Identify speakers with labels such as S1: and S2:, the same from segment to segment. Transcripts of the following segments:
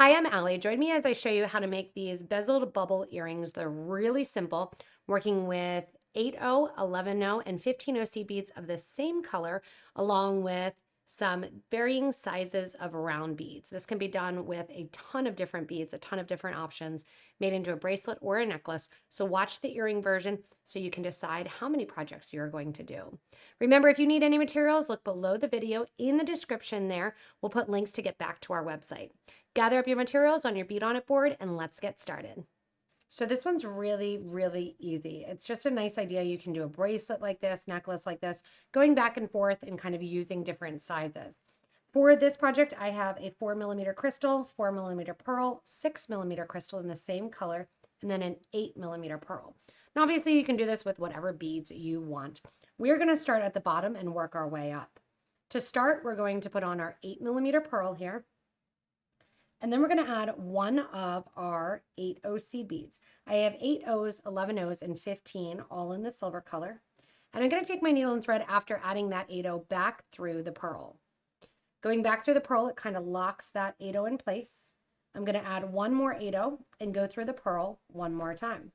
S1: Hi, I'm Allie. Join me as I show you how to make these bezeled bubble earrings. They're really simple, working with 8/0, 11/0, and 15/0 seed beads of the same color, along with some varying sizes of round beads. This can be done with a ton of different beads, a ton of different options, made into a bracelet or a necklace. So watch the earring version so you can decide how many projects you're going to do. Remember, if you need any materials, look below the video in the description there. We'll put links to get back to our website. Gather up your materials on your bead on it board and let's get started. So this one's really, really easy. It's just a nice idea. You can do a bracelet like this, necklace like this, going back and forth and kind of using different sizes. For this project, I have a 4mm crystal, 4mm pearl, 6mm crystal in the same color, and then an 8mm pearl. And obviously you can do this with whatever beads you want. We're going to start at the bottom and work our way up. To start, we're going to put on our 8mm pearl here. And then we're going to add one of our 8/0 seed beads. I have 8/0s, 11/0s, and 15 all in the silver color. And I'm going to take my needle and thread after adding that 8/0 back through the pearl. Going back through the pearl, it kind of locks that 8/0 in place. I'm going to add one more 8/0 and go through the pearl one more time.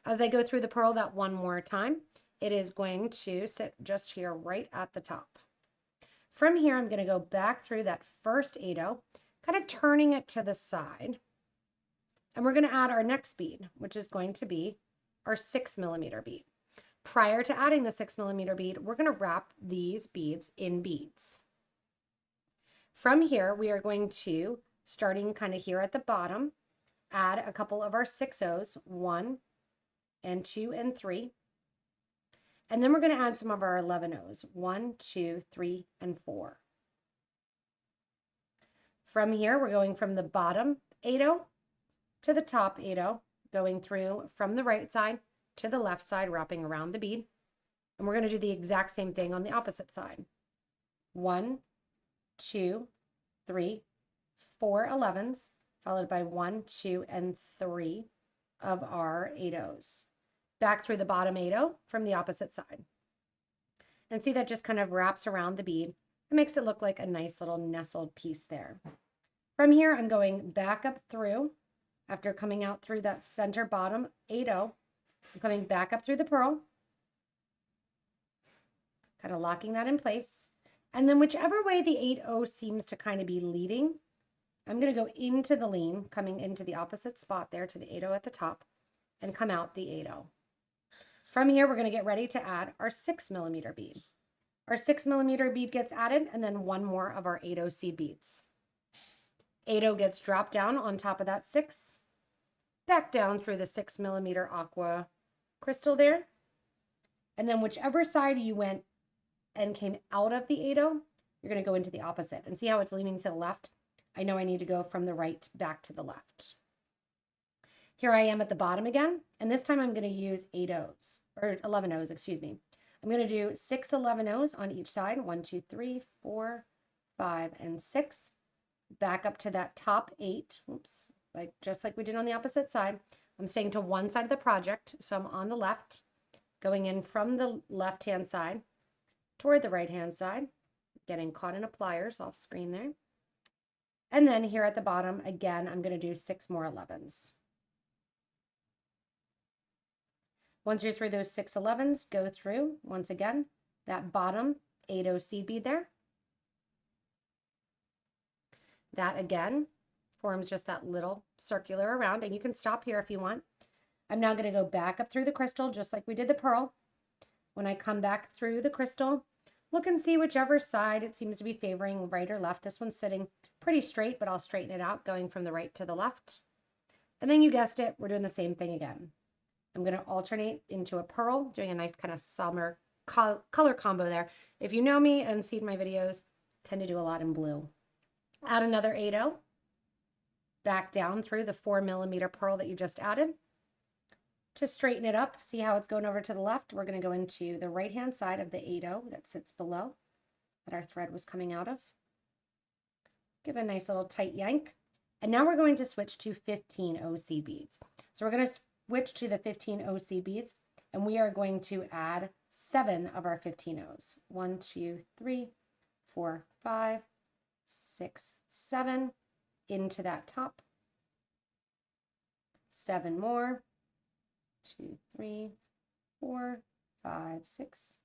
S1: As I go through the pearl that one more time, it is going to sit just here right at the top. From here, I'm going to go back through that first 8/0, kind of turning it to the side. And we're going to add our next bead, which is going to be our 6mm bead. Prior to adding the 6mm bead, we're going to wrap these beads in beads. From here, we are going to, starting kind of here at the bottom, add a couple of our 6/0s, 1 and 2 and 3. And then we're going to add some of our 11/0s, 1, 2, 3, and 4. From here, we're going from the bottom 8/0 to the top 8/0, going through from the right side to the left side, wrapping around the bead. And we're going to do the exact same thing on the opposite side. 1, 2, 3, 4 11s, followed by 1, 2, and 3 of our 8/0s. Back through the bottom 8/0 from the opposite side. And see that just kind of wraps around the bead. It makes it look like a nice little nestled piece there. From here, I'm going back up through, after coming out through that center bottom 8/0, I'm coming back up through the pearl, kind of locking that in place. And then whichever way the 8/0 seems to kind of be leading, I'm going to go into the lean, coming into the opposite spot there to the 8/0 at the top, and come out the 8/0. From here, we're going to get ready to add our 6mm bead. Our 6mm bead gets added, and then one more of our 8/0 seed beads. 8/0 gets dropped down on top of that 6, back down through the 6mm Aqua crystal there. And then whichever side you went and came out of the 8/0, you're going to go into the opposite. And see how it's leaning to the left? I know I need to go from the right back to the left. Here I am at the bottom again, and this time I'm going to use 8/0s, or 11/0s, excuse me. I'm going to do 6 11/0s on each side, 1, 2, 3, 4, 5, and 6. Back up to that top 8, oops, just like we did on the opposite side. I'm staying to one side of the project, so I'm on the left, going in from the left-hand side toward the right-hand side, getting caught in a pliers off screen there. And then here at the bottom, again, I'm going to do 6 more 11s. Once you're through those 6 11s, go through, once again, that bottom 8/0 seed bead there. That again forms just that little circular around, and you can stop here if you want. I'm now going to go back up through the crystal just like we did the pearl. When I come back through the crystal, look and see whichever side it seems to be favoring, right or left. This one's sitting pretty straight, but I'll straighten it out going from the right to the left. And then you guessed it, we're doing the same thing again. I'm going to alternate into a pearl, doing a nice kind of summer color combo there. If you know me and seen my videos, I tend to do a lot in blue. Add another 8/0, back down through the 4mm pearl that you just added. To straighten it up, see how it's going over to the left? We're going to go into the right-hand side of the 8/0 that sits below that our thread was coming out of. Give a nice little tight yank. And now we're going to switch to 15/0 seed beads. So we're going to switch to the 15/0 seed beads, and we are going to add 7 of our 15/0s. 1, 2, 3, 4, 5, 6, 7 into that top 7 more, 2, 3, 4, 5, 6,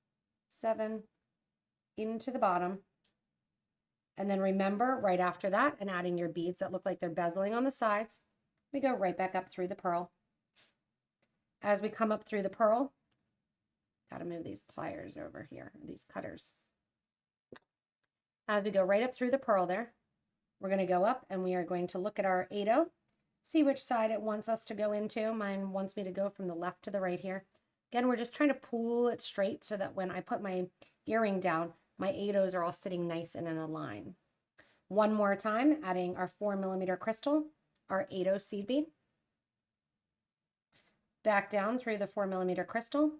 S1: 7, into the bottom. And then remember, right after that, and adding your beads that look like they're bezeling on the sides, we go right back up through the pearl. As we come up through the pearl, got to move these pliers over here, these cutters. As we go right up through the pearl there, we're going to go up and we are going to look at our 8-0, see which side it wants us to go into. Mine wants me to go from the left to the right here. Again, we're just trying to pull it straight so that when I put my earring down, my 8-0s are all sitting nice and in a line. One more time, adding our 4mm crystal, our 8-0 seed bead. Back down through the 4mm crystal.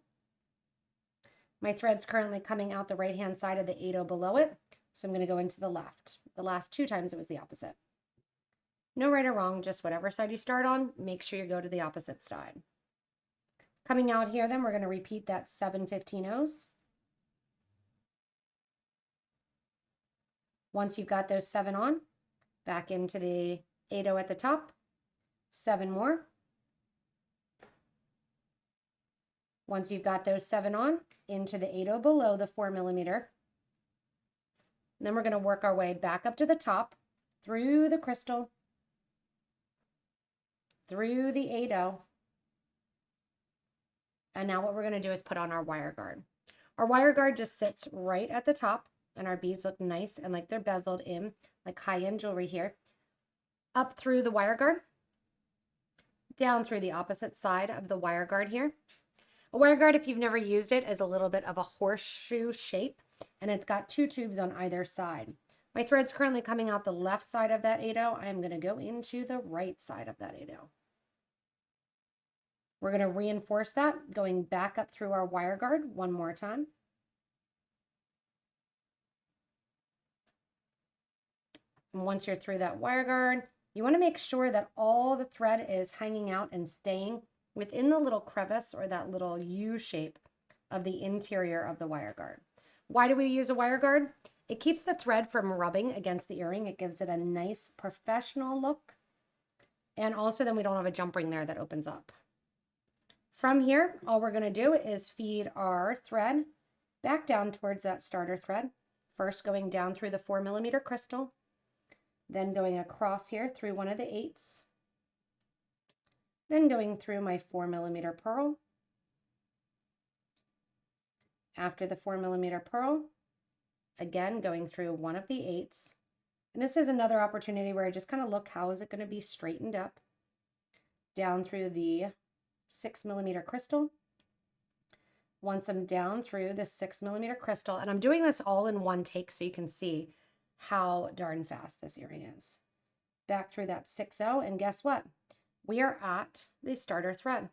S1: My thread's currently coming out the right-hand side of the 8-0 below it, so I'm going to go into the left. The last 2 times it was the opposite. No right or wrong, just whatever side you start on, make sure you go to the opposite side. Coming out here then, we're going to repeat that 7 15-0s. Once you've got those 7 on, back into the 8-0 at the top, 7 more. Once you've got those 7 on, into the 8-0 below the 4mm. Then we're going to work our way back up to the top, through the crystal, through the 8-0. And now what we're going to do is put on our wire guard. Our wire guard just sits right at the top, and our beads look nice and like they're bezeled in, like high-end jewelry here. Up through the wire guard, down through the opposite side of the wire guard here. A wire guard, if you've never used it, is a little bit of a horseshoe shape, and it's got 2 tubes on either side. My thread's currently coming out the left side of that 8-0. I'm going to go into the right side of that 8-0. We're going to reinforce that, going back up through our wire guard one more time. And once you're through that wire guard, you want to make sure that all the thread is hanging out and staying within the little crevice or that little U shape of the interior of the wire guard. Why do we use a wire guard? It keeps the thread from rubbing against the earring. It gives it a nice professional look. And also then we don't have a jump ring there that opens up. From here, all we're going to do is feed our thread back down towards that starter thread. First going down through the 4mm crystal, then going across here through one of the 8s, then going through my 4mm pearl. After the 4mm pearl, again going through one of the 8s. And this is another opportunity where I just kind of look, how is it going to be straightened up? Down through the 6mm crystal. Once I'm down through the 6mm crystal, and I'm doing this all in one take so you can see how darn fast this earring is. Back through that 6-0, and guess what? We are at the starter thread.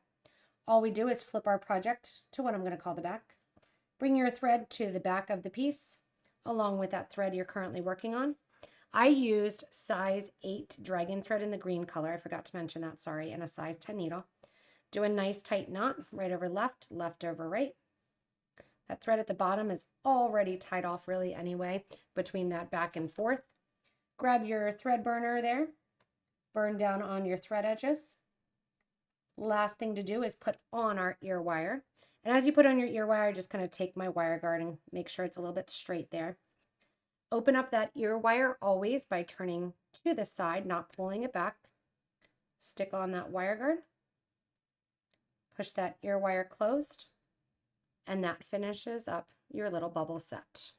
S1: All we do is flip our project to what I'm going to call the back. Bring your thread to the back of the piece, along with that thread you're currently working on. I used size 8 dragon thread in the green color. I forgot to mention that, sorry, and a size 10 needle. Do a nice tight knot, right over left, left over right. That thread at the bottom is already tied off really anyway, between that back and forth. Grab your thread burner there, burn down on your thread edges. Last thing to do is put on our ear wire. And as you put on your ear wire, just kind of take my wire guard and make sure it's a little bit straight there. Open up that ear wire always by turning to the side, not pulling it back. Stick on that wire guard. Push that ear wire closed. And that finishes up your little bubble set.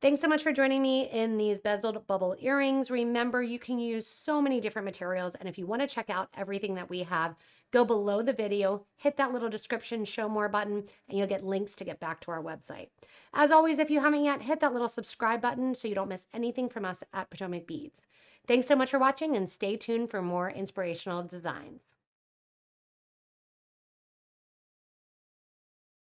S1: Thanks so much for joining me in these bezeled bubble earrings. Remember, you can use so many different materials, and if you want to check out everything that we have, go below the video, hit that little description show more button, and you'll get links to get back to our website. As always, if you haven't yet, hit that little subscribe button so you don't miss anything from us at Potomac Beads. Thanks so much for watching, and stay tuned for more inspirational designs.